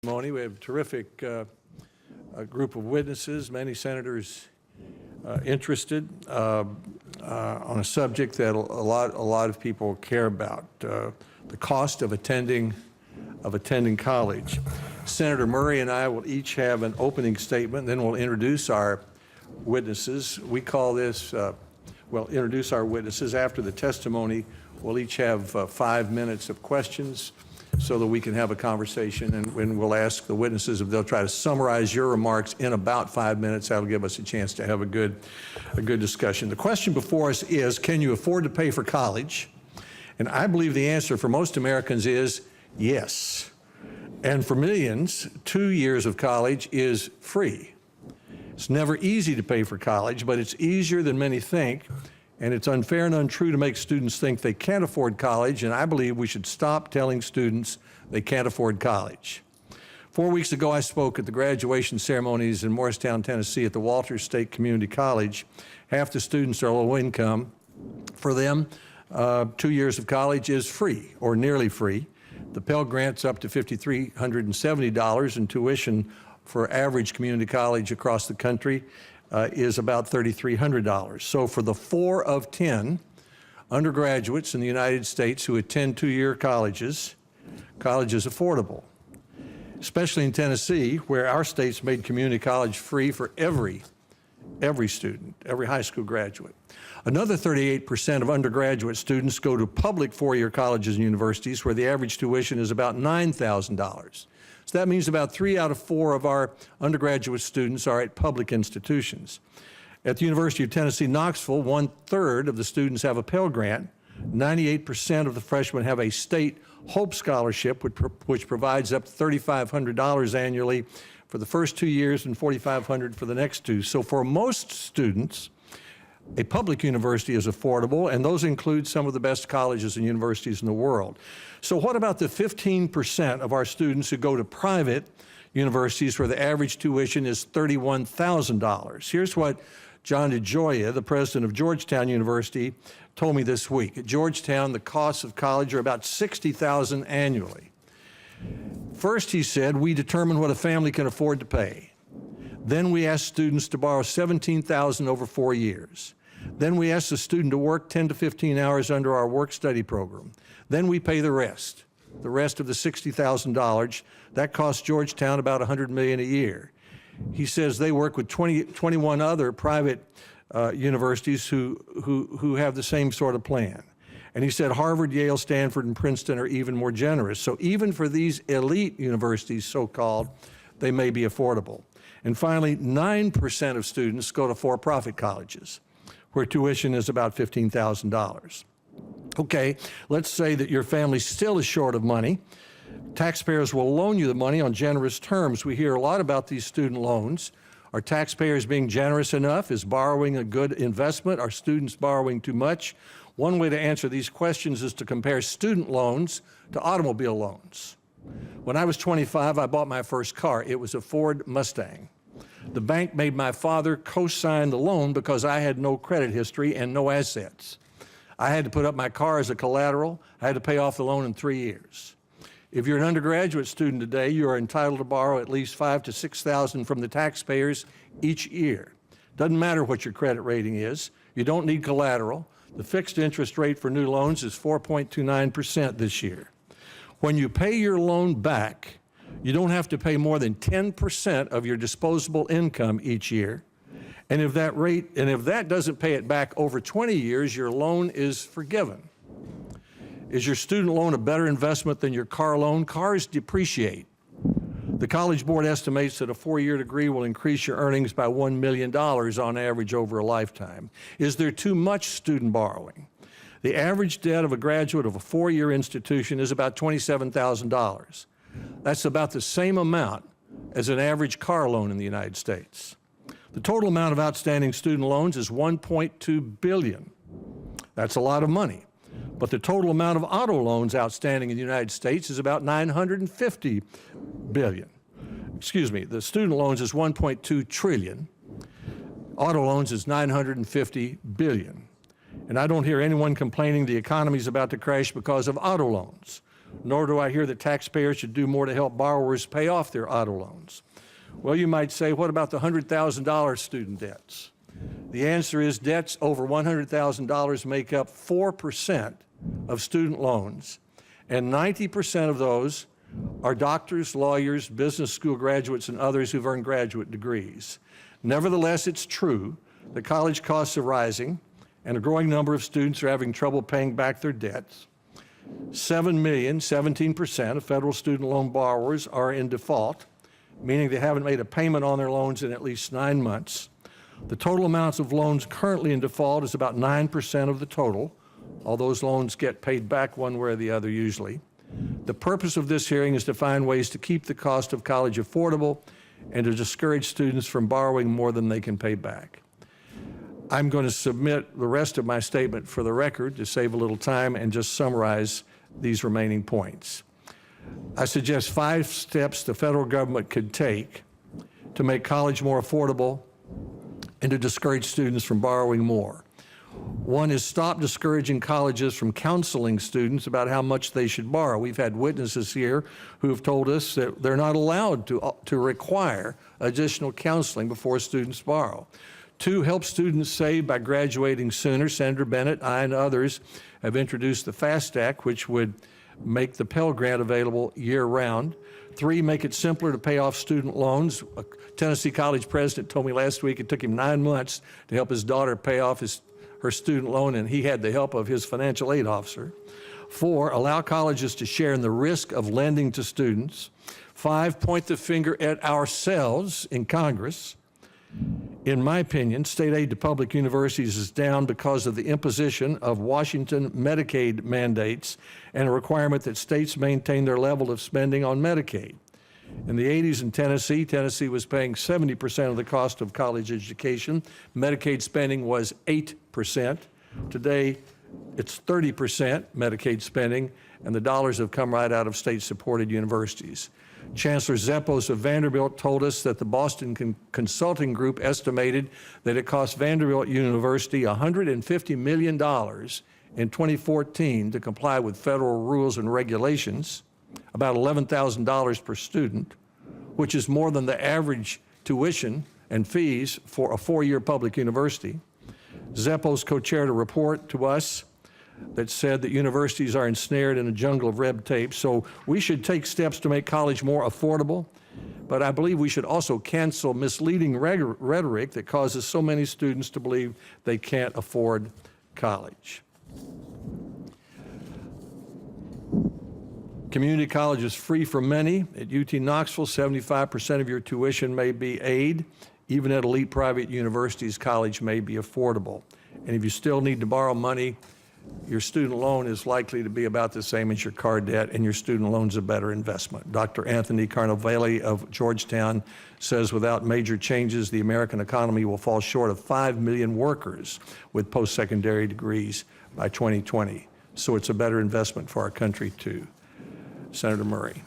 testimony. We have a terrific group of witnesses, many senators interested on a subject that a lot of people care about, the cost of attending college. Senator Murray and I will each have an opening statement, then we'll introduce our witnesses. We call this, introduce our witnesses. After the testimony, we'll each have 5 minutes of questions so that we can have a conversation, and we'll ask the witnesses if they'll try to summarize your remarks in about 5 minutes. That'll give us a chance to have a good discussion. The question before us is, can you afford to pay for college? And I believe the answer for most Americans is yes. And for millions, 2 years of college is free. It's never easy to pay for college, but it's easier than many think. And it's unfair and untrue to make students think they can't afford college, and I believe we should stop telling students they can't afford college. 4 weeks ago, I spoke at the graduation ceremonies in Morristown, Tennessee at the Walters State Community College. Half the students are low income. For them, 2 years of college is free or nearly free. The Pell Grant's up to $5,370, and tuition for average community college across the country is about $3,300. So for the 4 of 10 undergraduates in the United States who attend two-year colleges, college is affordable, especially in Tennessee, where our state's made community college free for every student, every high school graduate. Another 38% of undergraduate students go to public four-year colleges and universities where the average tuition is about $9,000. So that means about 3 out of 4 of our undergraduate students are at public institutions. At the University of Tennessee, Knoxville, 1/3 of the students have a Pell Grant. 98% of the freshmen have a state Hope Scholarship, which provides up to $3,500 annually for the first 2 years and $4,500 for the next 2. So for most students, a public university is affordable, and those include some of the best colleges and universities in the world. So what about the 15% of our students who go to private universities where the average tuition is $31,000? Here's what John DeGioia, the president of Georgetown University, told me this week. At Georgetown, the costs of college are about $60,000 annually. First, he said, we determine what a family can afford to pay. Then we ask students to borrow $17,000 over 4 years. Then we ask the student to work 10 to 15 hours under our work-study program. Then we pay the rest of the $60,000. That costs Georgetown about $100 million a year. He says they work with 21 other private universities who have the same sort of plan. And he said Harvard, Yale, Stanford, and Princeton are even more generous. So even for these elite universities, so-called, they may be affordable. And finally, 9% of students go to for-profit colleges, where tuition is about $15,000. Okay, let's say that your family still is short of money. Taxpayers will loan you the money on generous terms. We hear a lot about these student loans. Are taxpayers being generous enough? Is borrowing a good investment? Are students borrowing too much? One way to answer these questions is to compare student loans to automobile loans. When I was 25, I bought my first car. It was a Ford Mustang. The bank made my father co-sign the loan because I had no credit history and no assets. I had to put up my car as a collateral. I had to pay off the loan in 3 years. If you're an undergraduate student today, you are entitled to borrow at least $5,000 to $6,000 from the taxpayers each year. Doesn't matter what your credit rating is. You don't need collateral. The fixed interest rate for new loans is 4.29% this year. When you pay your loan back, you don't have to pay more than 10% of your disposable income each year. And if that doesn't pay it back over 20 years, your loan is forgiven. Is your student loan a better investment than your car loan? Cars depreciate. The College Board estimates that a 4-year degree will increase your earnings by $1 million on average over a lifetime. Is there too much student borrowing? The average debt of a graduate of a 4-year institution is about $27,000. That's about the same amount as an average car loan in the United States. The total amount of outstanding student loans is $1.2 billion. That's a lot of money. But the total amount of auto loans outstanding in the United States is about $950 billion. Excuse me, the student loans is $1.2 trillion. Auto loans is $950 billion. And I don't hear anyone complaining the economy is about to crash because of auto loans. nor do I hear that taxpayers should do more to help borrowers pay off their auto loans. Well, you might say, what about the $100,000 student debts? The answer is debts over $100,000 make up 4% of student loans, and 90% of those are doctors, lawyers, business school graduates, and others who've earned graduate degrees. Nevertheless, it's true that college costs are rising, and a growing number of students are having trouble paying back their debts. 7 million, 17% of federal student loan borrowers are in default, meaning they haven't made a payment on their loans in at least 9 months. The total amounts of loans currently in default is about 9% of the total. All those loans get paid back one way or the other usually. The purpose of this hearing is to find ways to keep the cost of college affordable and to discourage students from borrowing more than they can pay back. I'm going to submit the rest of my statement for the record to save a little time and just summarize these remaining points. I suggest 5 steps the federal government could take to make college more affordable and to discourage students from borrowing more. One is stop discouraging colleges from counseling students about how much they should borrow. We've had witnesses here who have told us that they're not allowed to require additional counseling before students borrow. 2, help students save by graduating sooner. Senator Bennett, I, and others have introduced the FAST Act, which would make the Pell Grant available year-round. 3, make it simpler to pay off student loans. A Tennessee College president told me last week it took him 9 months to help his daughter pay off her student loan, and he had the help of his financial aid officer. 4, allow colleges to share in the risk of lending to students. 5, point the finger at ourselves in Congress. In my opinion, state aid to public universities is down because of the imposition of Washington Medicaid mandates and a requirement that states maintain their level of spending on Medicaid. In the 80s in Tennessee was paying 70% of the cost of college education. Medicaid spending was 8%. Today, it's 30% Medicaid spending, and the dollars have come right out of state-supported universities. Chancellor Zeppos of Vanderbilt told us that the Boston Consulting Group estimated that it cost Vanderbilt University $150 million in 2014 to comply with federal rules and regulations, about $11,000 per student, which is more than the average tuition and fees for a 4-year public university. Zeppos co-chaired a report to us that said that universities are ensnared in a jungle of red tape. So we should take steps to make college more affordable, but I believe we should also cancel misleading rhetoric that causes so many students to believe they can't afford college. Community college is free for many. At UT Knoxville, 75% of your tuition may be aid. Even at elite private universities, college may be affordable. And if you still need to borrow money, your student loan is likely to be about the same as your car debt, and your student loan's a better investment. Dr. Anthony Carnovale of Georgetown says without major changes, the American economy will fall short of 5 million workers with post-secondary degrees by 2020. So it's a better investment for our country too. Senator Murray.